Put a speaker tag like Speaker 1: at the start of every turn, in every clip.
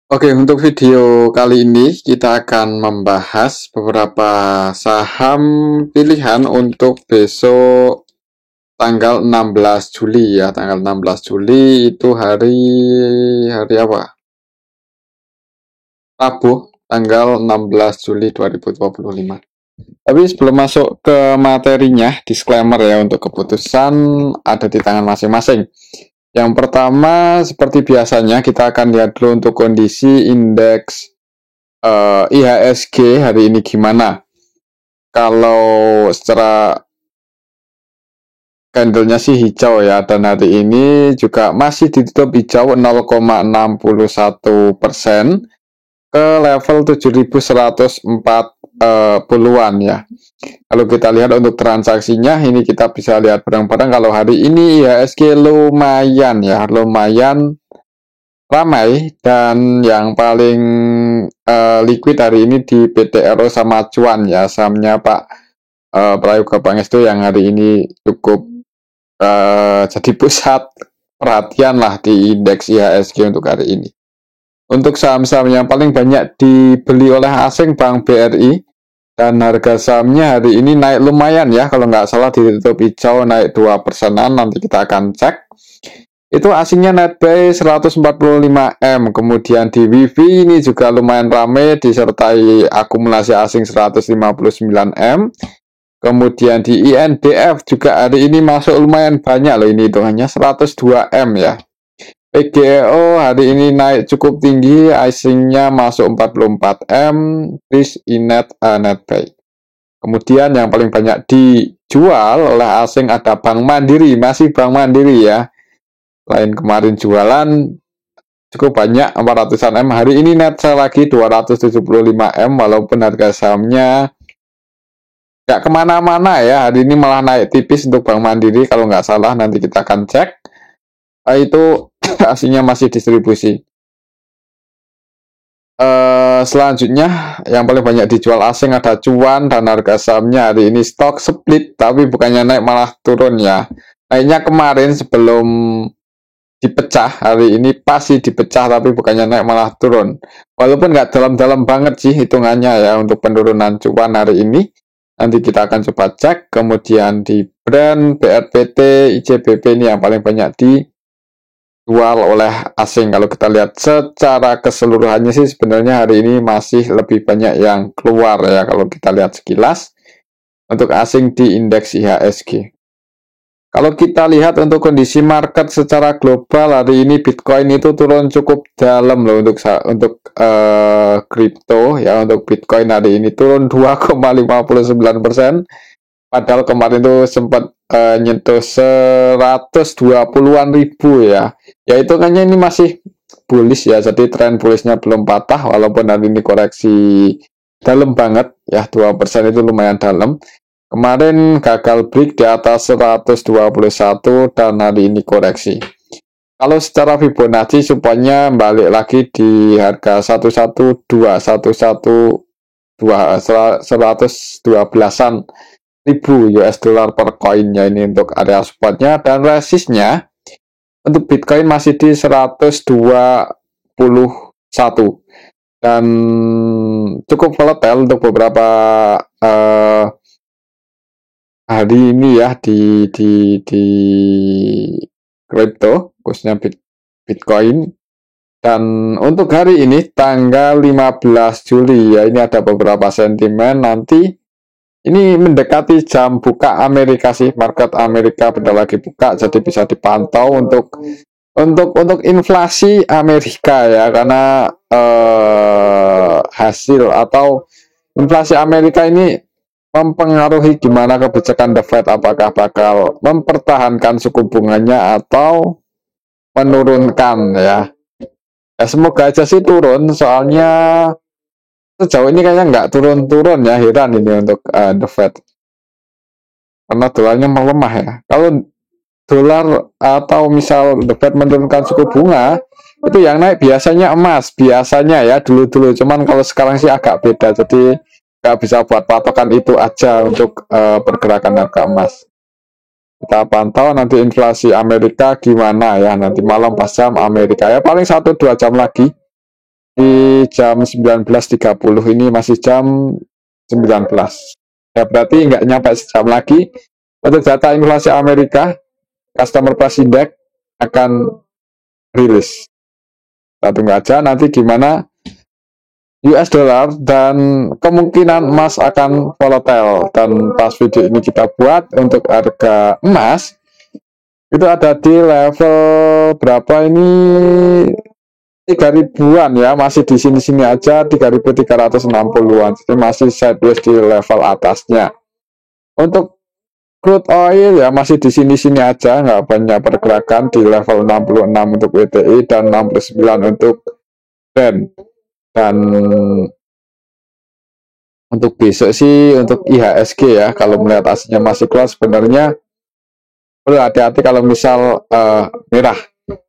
Speaker 1: Oke, untuk video kali ini kita akan membahas beberapa saham pilihan untuk besok tanggal 16 Juli ya. Tanggal 16 Juli itu hari hari apa? Rabu, tanggal 16 Juli 2025. Tapi sebelum masuk ke materinya, disclaimer ya, untuk keputusan ada di tangan masing-masing. Yang pertama, seperti biasanya kita akan lihat dulu untuk kondisi indeks IHSG hari ini gimana. Kalau secara candlenya sih hijau ya, dan hari ini juga masih ditutup hijau 0,61% ke level 7.140-an ya. Kalau kita lihat untuk transaksinya, ini kita bisa lihat bareng-bareng. Kalau hari ini IHSG lumayan ya, lumayan ramai, dan yang paling liquid hari ini di PTRO sama Cuan ya, sahamnya Pak Prayoga Pangestu yang hari ini cukup jadi pusat perhatian lah di indeks IHSG untuk hari ini. Untuk saham-saham yang paling banyak dibeli oleh asing, Bank BRI, dan harga sahamnya hari ini naik lumayan ya, kalau nggak salah ditutup hijau naik 2%-an, nanti kita akan cek. Itu asingnya net buy 145M, kemudian di WIFI ini juga lumayan ramai disertai akumulasi asing 159M. Kemudian di INDF juga hari ini masuk lumayan banyak loh, ini hitungannya 102M ya. PGEO hari ini naik cukup tinggi, asingnya masuk 44M, please inet net buy. Kemudian yang paling banyak dijual oleh asing ada Bank Mandiri, masih Bank Mandiri ya. Lain kemarin jualan cukup banyak 400-an M, hari ini net sell lagi 275M, walaupun harga sahamnya nggak kemana-mana ya, hari ini malah naik tipis untuk Bank Mandiri kalau nggak salah, nanti kita akan cek. Itu aslinya masih distribusi. Selanjutnya yang paling banyak dijual asing ada Cuan, dan harga sahamnya hari ini stock split, tapi bukannya naik malah turun ya. Naiknya kemarin sebelum dipecah, hari ini pasti dipecah tapi bukannya naik malah turun, walaupun nggak dalam-dalam banget sih hitungannya ya untuk penurunan Cuan hari ini. Nanti kita akan coba cek. Kemudian di brand BRPT, ICBP ini yang paling banyak dijual oleh asing. Kalau kita lihat secara keseluruhannya sih sebenarnya hari ini masih lebih banyak yang keluar ya, kalau kita lihat sekilas untuk asing di indeks IHSG. Kalau kita lihat untuk kondisi market secara global hari ini, Bitcoin itu turun cukup dalam loh untuk kripto ya. Untuk Bitcoin hari ini turun 2,59%, padahal kemarin itu sempat nyentuh 120-an ribu ya. Ya hitungannya ini masih bullish ya, jadi tren bullishnya belum patah, walaupun hari ini koreksi dalam banget ya, 2% itu lumayan dalam. Kemarin gagal break di atas 121 dan hari ini koreksi. Kalau secara Fibonacci supaya balik lagi di harga 112.112an ribu US dollar per koinnya, ini untuk area supportnya, dan resistnya untuk Bitcoin masih di 121 dan cukup volatile untuk beberapa hari ini ya di kripto, khususnya Bitcoin. Dan untuk hari ini tanggal 15 Juli ya, ini ada beberapa sentimen. Nanti ini mendekati jam buka Amerika sih, market Amerika bentar lagi buka, jadi bisa dipantau untuk inflasi Amerika ya, karena hasil atau inflasi Amerika ini mempengaruhi gimana kebijakan The Fed, apakah bakal mempertahankan suku bunganya atau menurunkan ya. Semoga aja sih turun, soalnya sejauh ini kayaknya nggak turun-turun ya, heran ini untuk The Fed, karena dolarnya melemah ya. Kalau dolar atau misal The Fed menurunkan suku bunga, itu yang naik biasanya emas, biasanya ya dulu-dulu. Cuman kalau sekarang sih agak beda, jadi nggak bisa buat patokan itu aja untuk pergerakan harga emas. Kita pantau nanti inflasi Amerika gimana ya, nanti malam pas jam Amerika ya, paling 1-2 jam lagi di jam 19.30 ini masih jam 19. Ya berarti nggak nyampe sejam lagi untuk data inflasi Amerika, Customer Price Index akan rilis. Kita tunggu aja nanti gimana US dollar, dan kemungkinan emas akan volatile. Dan pas video ini kita buat untuk harga emas itu ada di level berapa ini, 3.000-an ya, masih di sini-sini aja, 3.360-an. Jadi masih sideways di level atasnya. Untuk crude oil ya masih di sini-sini aja, nggak banyak pergerakan di level 66 untuk WTI dan 69 untuk Brent. Dan untuk besok sih untuk IHSG ya, kalau melihat hasilnya masih keluar sebenarnya perlu hati-hati kalau misal merah.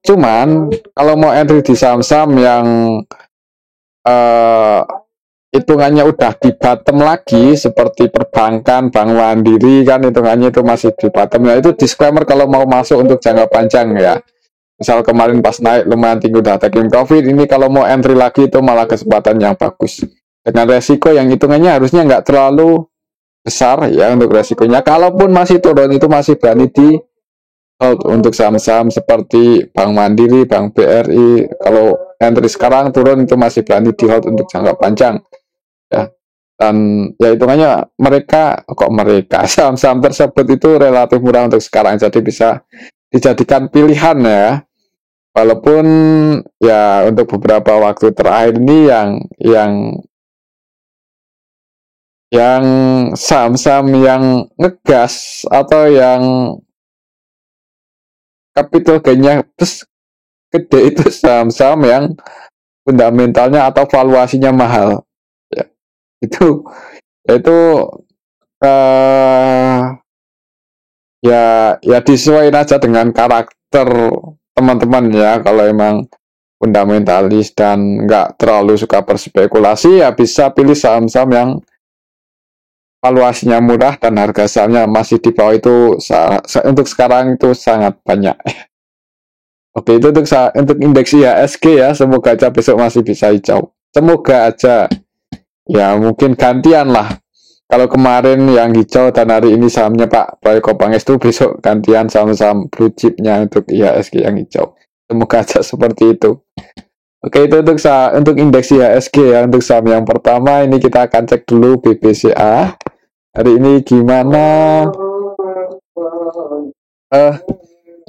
Speaker 1: Cuman kalau mau entry di saham-saham yang hitungannya udah di bottom lagi seperti perbankan, Bank Mandiri kan hitungannya itu masih di bottom ya, itu disclaimer kalau mau masuk untuk jangka panjang ya. Misal kemarin pas naik lumayan tinggi udah taking profit, ini kalau mau entry lagi itu malah kesempatan yang bagus. Dengan resiko yang hitungannya harusnya nggak terlalu besar ya untuk resikonya. Kalaupun masih turun itu masih berani di hold untuk saham-saham seperti Bank Mandiri, Bank BRI. Kalau entry sekarang turun itu masih berani di hold untuk jangka panjang ya. Dan ya hitungannya mereka saham-saham tersebut itu relatif murah untuk sekarang, jadi bisa dijadikan pilihan ya. Walaupun ya untuk beberapa waktu terakhir ini yang saham-saham yang ngegas atau yang capital gain-nya terus gede itu saham-saham yang fundamentalnya atau valuasinya mahal ya. Itu eh, ya disesuaikan aja dengan karakter teman-teman ya. Kalau emang fundamentalis dan nggak terlalu suka berspekulasi ya bisa pilih saham-saham yang valuasinya murah dan harga sahamnya masih di bawah, itu untuk sekarang itu sangat banyak. Oke, itu untuk indeks IHSG ya, semoga aja besok masih bisa hijau, semoga aja ya. Mungkin gantian lah, kalau kemarin yang hijau dan hari ini sahamnya Pak Proyeko Pangestu, besok gantian saham-saham blue chipnya untuk IHSG yang hijau, semoga aja seperti itu. Oke, itu untuk indeks IHSG ya. Untuk saham yang pertama ini kita akan cek dulu BBCA. Hari ini gimana?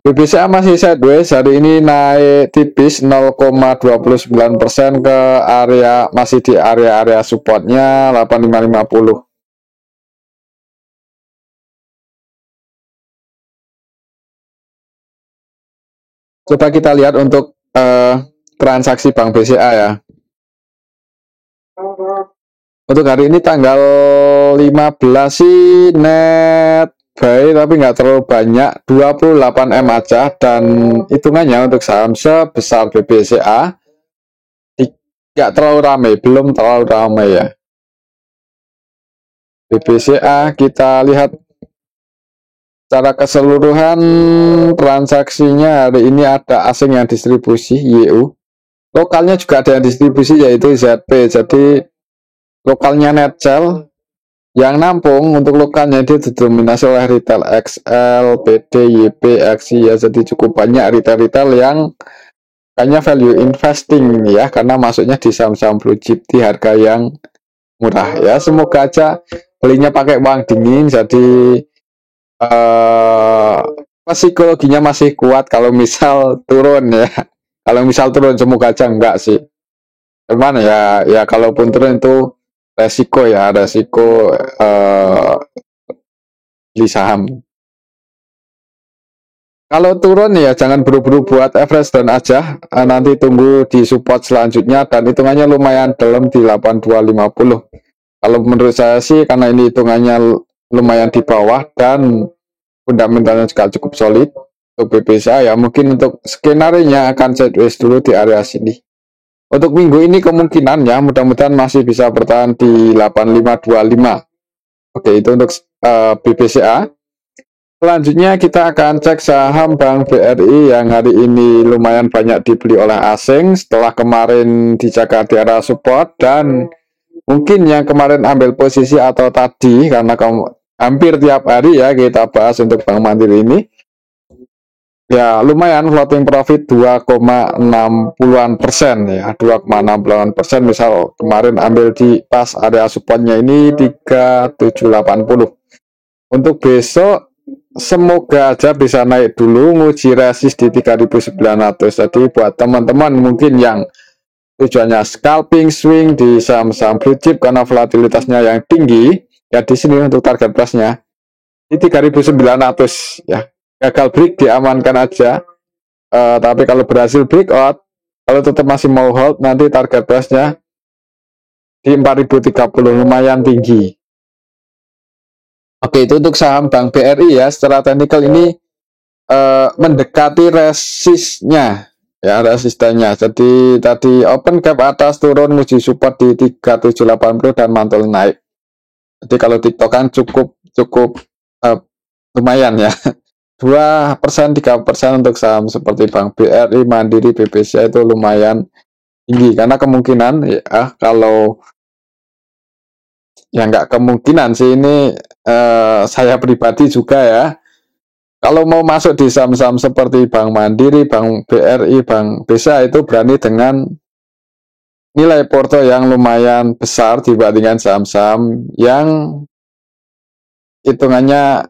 Speaker 1: BBCA masih sideways, hari ini naik tipis 0,29% ke area, masih di area supportnya 8550. Coba kita lihat untuk transaksi Bank BCA ya. Untuk hari ini tanggal 15 sih net buy tapi nggak terlalu banyak, 28 M aja, dan hitungannya untuk saham sebesar BBCA nggak terlalu ramai, belum terlalu ramai ya. BBCA kita lihat secara keseluruhan transaksinya hari ini ada asing yang distribusi YU, lokalnya juga ada yang distribusi yaitu ZP. Jadi lokalnya net sell, yang nampung untuk lokalnya itu didominasi oleh retail XL, PD, YP, XI ya. Jadi cukup banyak retail-retail yang kayaknya value investing ya, karena masuknya di saham-saham blue chip di harga yang murah ya. Semoga aja belinya pakai uang dingin, jadi psikologinya masih kuat kalau misal turun ya. Kalau misal turun semoga aja enggak sih. Cuman ya kalaupun turun itu resiko ya, resiko beli saham. Kalau turun ya jangan buru-buru buat average down aja, nanti tunggu di support selanjutnya, dan hitungannya lumayan dalam di 8250. Kalau menurut saya sih karena ini hitungannya lumayan di bawah dan fundamentalnya juga cukup solid untuk BBCA ya, mungkin untuk skenario-nya akan sideways dulu di area sini. Untuk minggu ini kemungkinan ya, mudah-mudahan masih bisa bertahan di 8525. Oke, itu untuk BBCA. Selanjutnya kita akan cek saham Bank BRI yang hari ini lumayan banyak dibeli oleh asing setelah kemarin dijaga di area support, dan mungkin yang kemarin ambil posisi atau tadi karena hampir tiap hari ya kita bahas untuk Bank Mandiri ini. Ya lumayan floating profit 2,60-an ya, 2,60-an. Misal kemarin ambil di pas area supportnya ini 3780. Untuk besok semoga aja bisa naik dulu nguji resist di 3900. Jadi buat teman-teman mungkin yang tujuannya scalping swing di saham-saham blue chip karena volatilitasnya yang tinggi, ya di sini untuk target price-nya di 3900 ya. Gagal break diamankan aja. Tapi kalau berhasil breakout, kalau tetap masih mau hold, nanti target price-nya di 4030, lumayan tinggi. Oke, itu untuk saham Bank BRI ya. Secara teknikal ini mendekati resistnya ya, resistennya. Jadi tadi open gap atas turun uji support di 3780 dan mantul naik. Jadi kalau tiktokan cukup lumayan ya. 2%, 3% untuk saham seperti Bank BRI, Mandiri, BBCA itu lumayan tinggi karena kemungkinan ya, kalau ya nggak kemungkinan sih ini, saya pribadi juga ya, kalau mau masuk di saham-saham seperti Bank Mandiri, Bank BRI, Bank BCA itu berani dengan nilai porto yang lumayan besar dibandingkan saham-saham yang hitungannya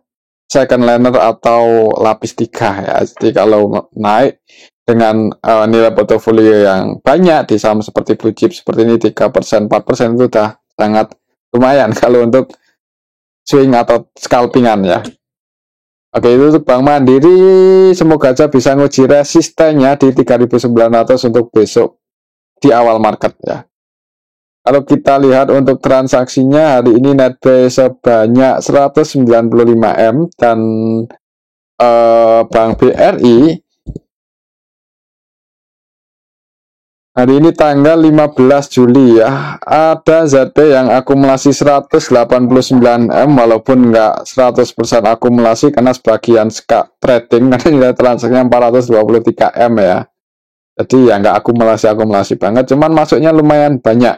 Speaker 1: second liner atau lapis 3 ya. Jadi kalau naik dengan nilai portofolio yang banyak di saham seperti blue chip seperti ini 3%, 4% itu udah sangat lumayan kalau untuk swing atau scalpingan ya. Oke, itu untuk Bank Mandiri, semoga aja bisa nguji resistennya di 3900 untuk besok di awal market ya. Kalau kita lihat untuk transaksinya hari ini net buy sebanyak 195M, dan Bank BRI hari ini tanggal 15 Juli ya, ada ZP yang akumulasi 189M walaupun nggak 100% akumulasi karena sebagian trading karena nilai transaksinya 423M ya. Jadi ya nggak akumulasi banget, cuman masuknya lumayan banyak.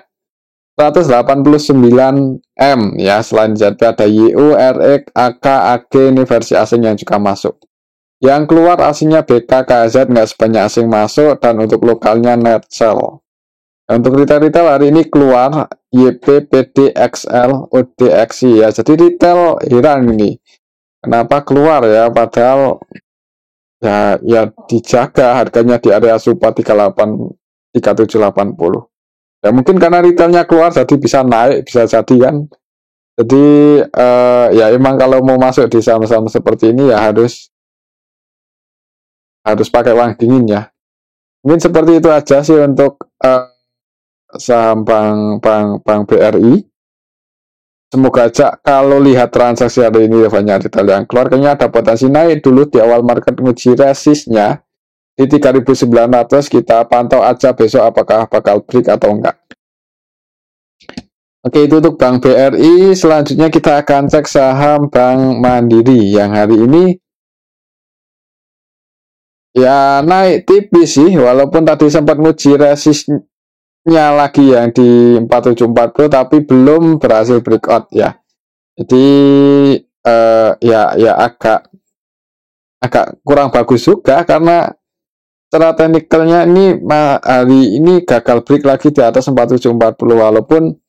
Speaker 1: 189M ya. Selain ZP ada YU, RX, AK, AG, ini versi asing yang juga masuk. Yang keluar asingnya BK, KZ, nggak sebanyak asing masuk, dan untuk lokalnya net sell. Untuk retail hari ini keluar YP, PD, XL, ODXI ya. Jadi retail heran ini, kenapa keluar ya, padahal ya dijaga harganya di area support 3780. Ya mungkin karena retailnya keluar jadi bisa naik, bisa jadi kan. Jadi ya emang kalau mau masuk di saham-saham seperti ini ya harus pakai uang dingin ya. Mungkin seperti itu aja sih untuk saham Bank BRI. Semoga aja kalau lihat transaksi hari ini ya banyak retail yang keluar, kayaknya ada potensi naik dulu di awal market nguji resistnya di 3900. Kita pantau aja besok apakah bakal break atau enggak. Oke, itu untuk Bank BRI. Selanjutnya kita akan cek saham Bank Mandiri yang hari ini ya naik tipis sih, walaupun tadi sempat nguji resistnya lagi yang di 4740 tapi belum berhasil breakout ya. Jadi ya agak kurang bagus juga karena secara teknikalnya ini hari ini gagal break lagi di atas 4740, walaupun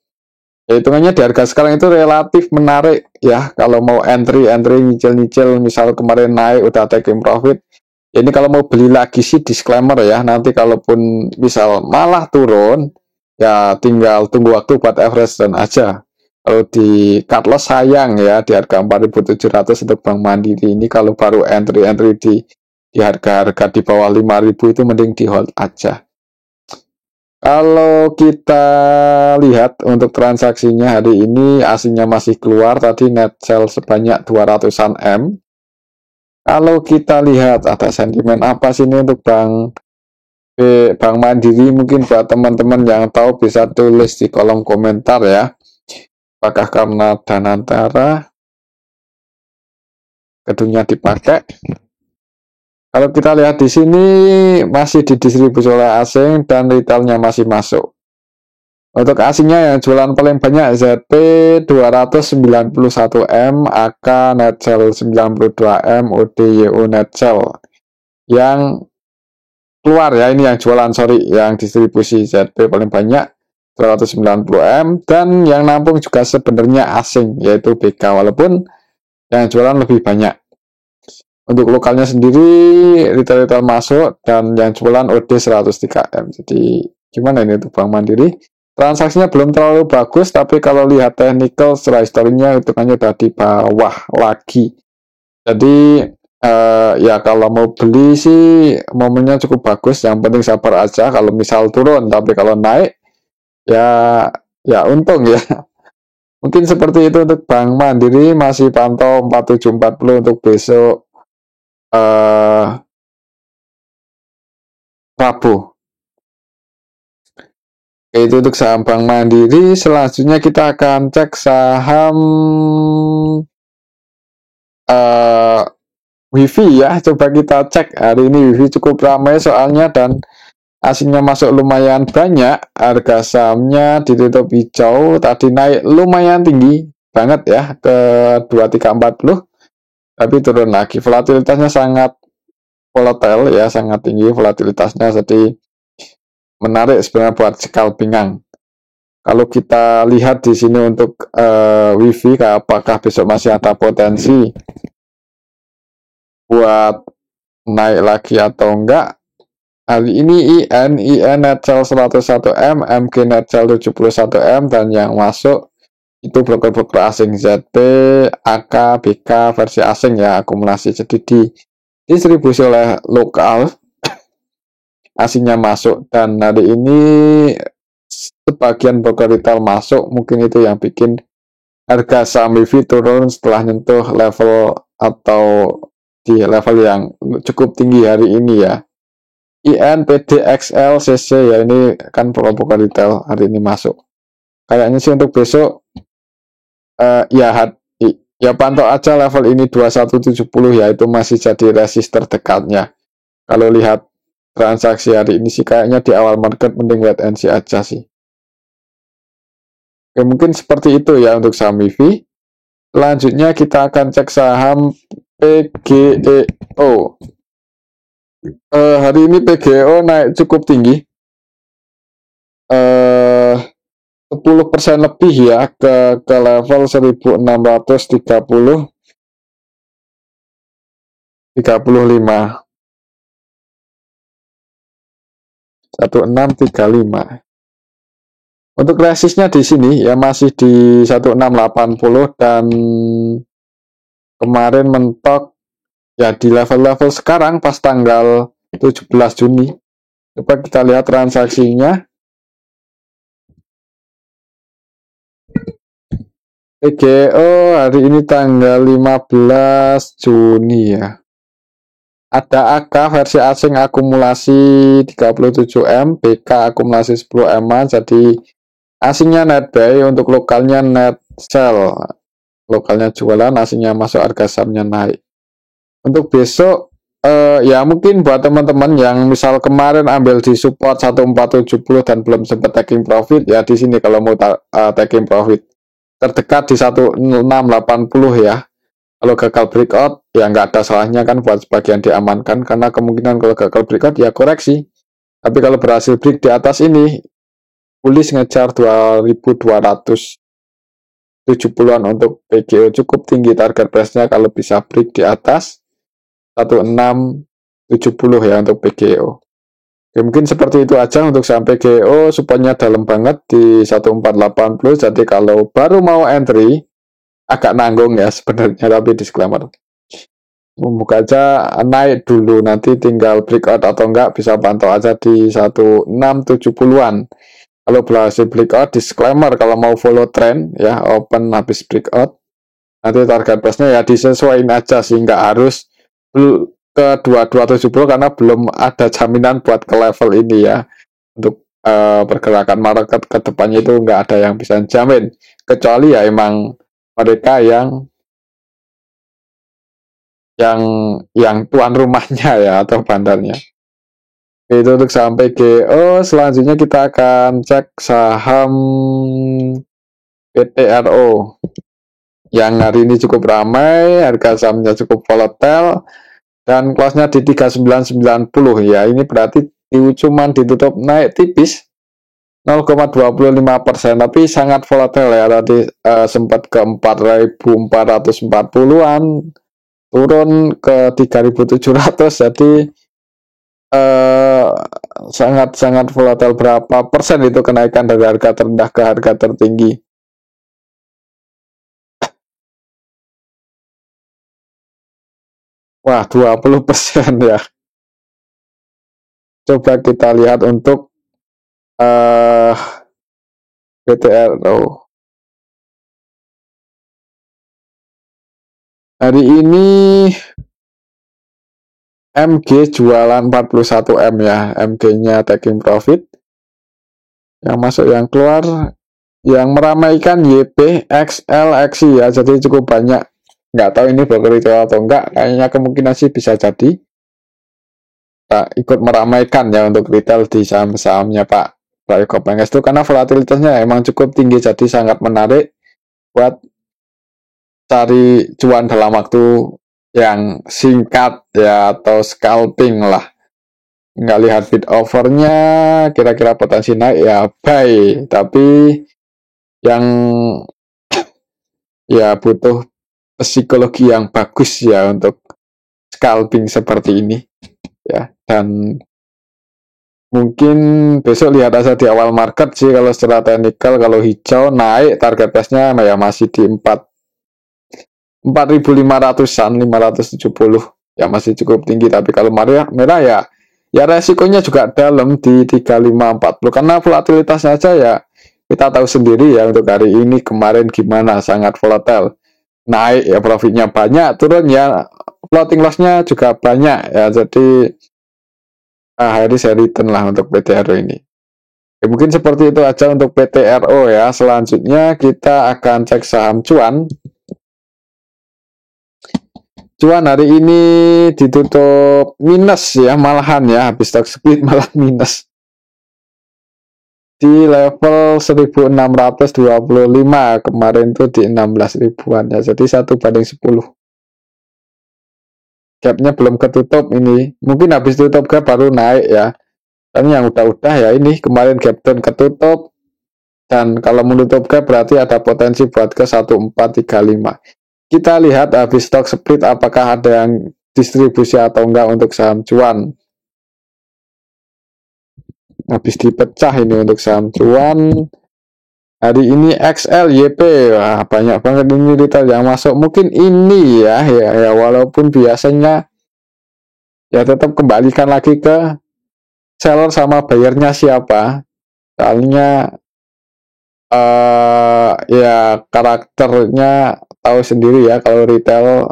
Speaker 1: ya hitungannya di harga sekarang itu relatif menarik ya. Kalau mau entry nyicil misal kemarin naik udah taking profit, ini kalau mau beli lagi sih disclaimer ya, nanti kalaupun misal malah turun ya tinggal tunggu waktu buat average dan aja. Kalau di cut loss sayang ya, di harga 4700 untuk Bank Mandiri ini. Kalau baru entry di harga-harga di bawah 5000 itu mending di hold aja. Kalau kita lihat untuk transaksinya hari ini asingnya masih keluar, tadi net sell sebanyak 200-an M. Kalau kita lihat ada sentimen apa sih ini untuk Bank Mandiri, mungkin buat teman-teman yang tahu bisa tulis di kolom komentar ya. Apakah karena Danantara gedungnya dipakai. Kalau kita lihat di sini masih didistribusi oleh asing dan retailnya masih masuk. Untuk asingnya yang jualan paling banyak ZP 291M, AK Netcell 92M, ODYO Netcell. Yang keluar ya, ini yang jualan, sorry, yang distribusi ZP paling banyak 290M, dan yang nampung juga sebenarnya asing, yaitu BK, walaupun yang jualan lebih banyak. Untuk lokalnya sendiri retail-retail masuk dan yang jualan OD 103M. Jadi gimana ini untuk Bank Mandiri? Transaksinya belum terlalu bagus, tapi kalau lihat technical setelah historinya hitungannya udah di bawah lagi. Jadi ya kalau mau beli sih momennya cukup bagus, yang penting sabar aja kalau misal turun, tapi kalau naik ya untung ya. Mungkin seperti itu untuk Bank Mandiri, masih pantau 4740 untuk besok Rabu. Itu untuk saham Bank Mandiri. Selanjutnya kita akan cek saham Wifi ya. Coba kita cek hari ini Wifi cukup ramai soalnya dan asingnya masuk lumayan banyak. Harga sahamnya ditutup hijau, tadi naik lumayan tinggi banget ya ke 2340, tapi turun lagi. Volatilitasnya sangat volatile ya, sangat tinggi volatilitasnya, jadi menarik sebenarnya buat scalpingan. Kalau kita lihat di sini untuk Wifi, apakah besok masih ada potensi buat naik lagi atau enggak? Hari ini IN Netcell 101M, MG Netcell 71M, dan yang masuk itu broker-broker asing ZP, AK, BK versi asing ya, akumulasi. Jadi distribusi oleh lokal, asingnya masuk, dan hari ini sebagian broker retail masuk. Mungkin itu yang bikin harga saham Wifi turun setelah nyentuh level atau di level yang cukup tinggi hari ini ya. IN, PDXL, CC ya, ini kan broker retail hari ini masuk. Kayaknya sih untuk besok ya pantau aja level ini 2170 ya, itu masih jadi resist terdekatnya. Kalau lihat transaksi hari ini sih kayaknya di awal market mending wait and see aja sih. Oke, mungkin seperti itu ya untuk saham Wifi. Selanjutnya kita akan cek saham PGEO. Hari ini PGEO naik cukup tinggi, 10% lebih ya, ke level 1630 35 1635. Untuk resistnya di sini ya masih di 1680, dan kemarin mentok ya di level-level sekarang pas tanggal 17 Juni. Coba kita lihat transaksinya. PGO hari ini tanggal 15 Juni ya. Ada AK versi asing akumulasi 37M, BK akumulasi 10M, jadi asingnya net buy, untuk lokalnya net sell. Lokalnya jualan, asingnya masuk, harga sahamnya naik. Untuk besok ya mungkin buat teman-teman yang misal kemarin ambil di support 1470 dan belum sempat taking profit ya, di sini kalau mau taking profit terdekat di 1680 ya. Kalau gagal breakout ya nggak ada salahnya kan buat sebagian diamankan, karena kemungkinan kalau gagal breakout ya koreksi. Tapi kalau berhasil break di atas ini, bullish ngejar 2270-an untuk PGO, cukup tinggi target price-nya kalau bisa break di atas 1670 ya untuk PGO. Oke, mungkin seperti itu aja untuk saham PGO. Supportnya dalam banget di 1480, jadi kalau baru mau entry agak nanggung ya sebenarnya, tapi disclaimer, membuka aja naik dulu, nanti tinggal breakout atau enggak bisa pantau aja di 1670-an. Kalau berhasil breakout, disclaimer, kalau mau follow trend ya open habis breakout, nanti target price-nya ya disesuaikan aja sih, nggak harus ke 2270 karena belum ada jaminan buat ke level ini ya. Untuk pergerakan market ke depannya itu nggak ada yang bisa jamin, kecuali ya emang mereka yang yang tuan rumahnya ya atau bandarnya. Itu untuk saham PGO. Selanjutnya kita akan cek saham PTRO yang hari ini cukup ramai, harga sahamnya cukup volatile dan kelasnya di 3990 ya. Ini berarti cuma ditutup naik tipis 0,25%, tapi sangat volatile ya. Tadi sempat ke 4.440-an, turun ke 3.700, jadi sangat-sangat volatile. Berapa persen itu kenaikan dari harga terendah ke harga tertinggi? Wah, 20% ya. Coba kita lihat untuk eh PTRO. Hari ini MG jualan 41M ya, MG-nya taking profit. Yang masuk yang keluar, yang meramaikan YP, XL, XI ya, jadi cukup banyak. Nggak tahu ini broker retail atau enggak, kayaknya kemungkinan sih bisa jadi. Ikut meramaikan ya untuk retail di saham-sahamnya Pak Prayogo Pengestu, karena volatilitasnya emang cukup tinggi, jadi sangat menarik buat cari cuan dalam waktu yang singkat ya, atau scalping lah. Nggak lihat bid overnya, kira-kira potensi naik ya buy, tapi yang ya butuh psikologi yang bagus ya untuk scalping seperti ini ya. Dan mungkin besok lihat aja di awal market sih, kalau secara teknikal. Kalau hijau naik, target price-nya ya masih di 4.500-an, 570 ya, masih cukup tinggi. Tapi kalau merah ya resikonya juga dalam di 3540, karena volatilitasnya aja ya kita tahu sendiri ya. Untuk hari ini, kemarin gimana, sangat volatile. Naik ya profitnya banyak, turun ya floating loss-nya juga banyak ya. Jadi hari saya return lah untuk PTRO ini. Ya, mungkin seperti itu aja untuk PTRO ya. Selanjutnya kita akan cek saham cuan. Cuan hari ini ditutup minus ya, malahan ya, habis stock split malah minus di level 1625. Kemarin tuh di 16 ribuan ya, jadi 1/10. Gapnya belum ketutup ini, mungkin habis tutup gap baru naik ya. Dan yang udah-udah ya ini kemarin gap down ketutup, dan kalau menutup gap berarti ada potensi buat ke 1435. Kita lihat habis stock split apakah ada yang distribusi atau enggak untuk saham cuan. Habis dipecah ini untuk saham cuan. Hari ini XL, YP, wah, banyak banget ini retail yang masuk. Mungkin ini ya walaupun biasanya ya tetap kembalikan lagi ke seller sama bayarnya siapa. Soalnya ya karakternya tahu sendiri ya, kalau retail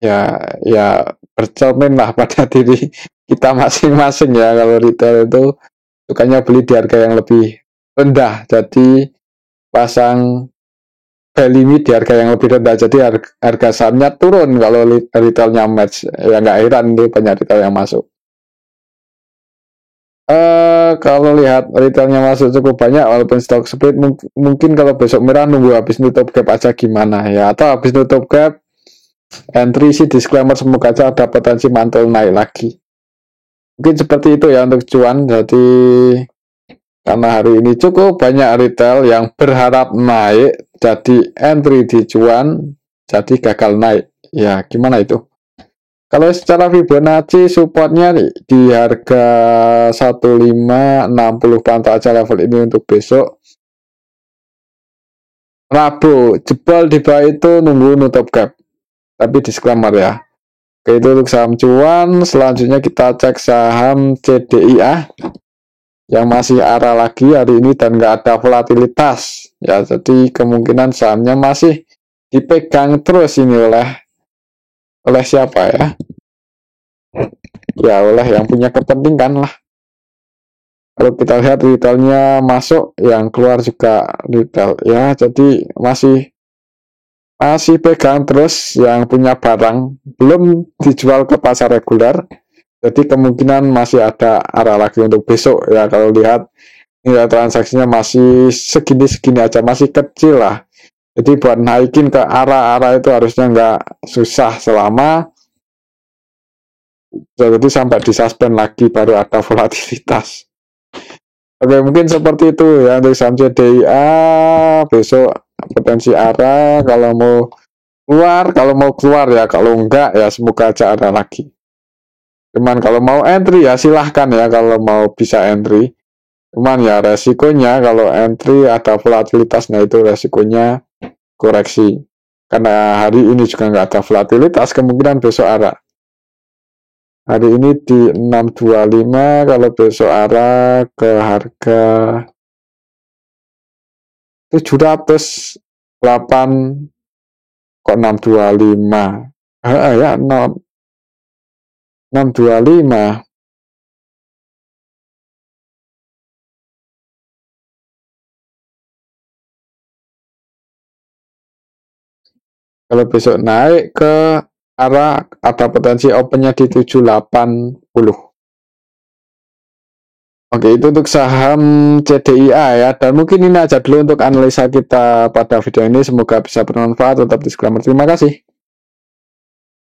Speaker 1: ya bercermin lah pada diri kita masing-masing ya. Kalau retail itu sukanya beli di harga yang lebih rendah, jadi pasang buy limit di harga yang lebih rendah, jadi harga sahamnya turun kalau retailnya match ya. Nggak heran nih banyak retail yang masuk. Kalau lihat retailnya masuk cukup banyak walaupun stock split, mungkin kalau besok merah nunggu habis nutup gap aja gimana ya, atau habis nutup gap entry sih disclaimer, semoga aja ada potensi mantul naik lagi. Mungkin seperti itu ya untuk cuan. Jadi karena hari ini cukup banyak retail yang berharap naik, jadi entry di cuan, jadi gagal naik ya, gimana itu. Kalau secara Fibonacci supportnya di harga 1560, pantau aja level ini untuk besok. Rabu jebol di bawah itu, nunggu nutup gap, tapi disclaimer ya. Oke, itu untuk saham cuan. Selanjutnya kita cek saham CDIA yang masih arah lagi hari ini dan nggak ada volatilitas ya, jadi kemungkinan sahamnya masih dipegang terus ini oleh siapa ya? Ya oleh yang punya kepentingan lah. Kalau kita lihat retailnya masuk, yang keluar juga retail ya, jadi masih masih pegang terus yang punya barang, belum dijual ke pasar reguler. Jadi kemungkinan masih ada arah lagi untuk besok ya, kalau lihat nilai transaksinya masih segini-segini aja, masih kecil lah. Jadi buat naikin ke arah-arah itu harusnya nggak susah, selama jadi sampai disuspend lagi baru ada volatilitas. Oke, mungkin seperti itu ya untuk saham CDIA. Besok potensi arah kalau mau keluar ya, kalau enggak ya semoga aja ada lagi. Cuman kalau mau entry ya silahkan ya, kalau mau bisa entry. Cuman ya resikonya kalau entry ada volatilitas, nah itu resikonya koreksi. Karena hari ini juga nggak ada volatilitas, kemungkinan besok arah. Hari ini di 625, kalau besok arah ke harga 708, kok 625. Ya 625. Kalau besok naik ke arah, ada potensi opennya di 780. Oke, itu untuk saham CDIA ya. Dan mungkin ini aja dulu untuk analisa kita pada video ini. Semoga bisa bermanfaat. Tetap disclaimer. Terima kasih.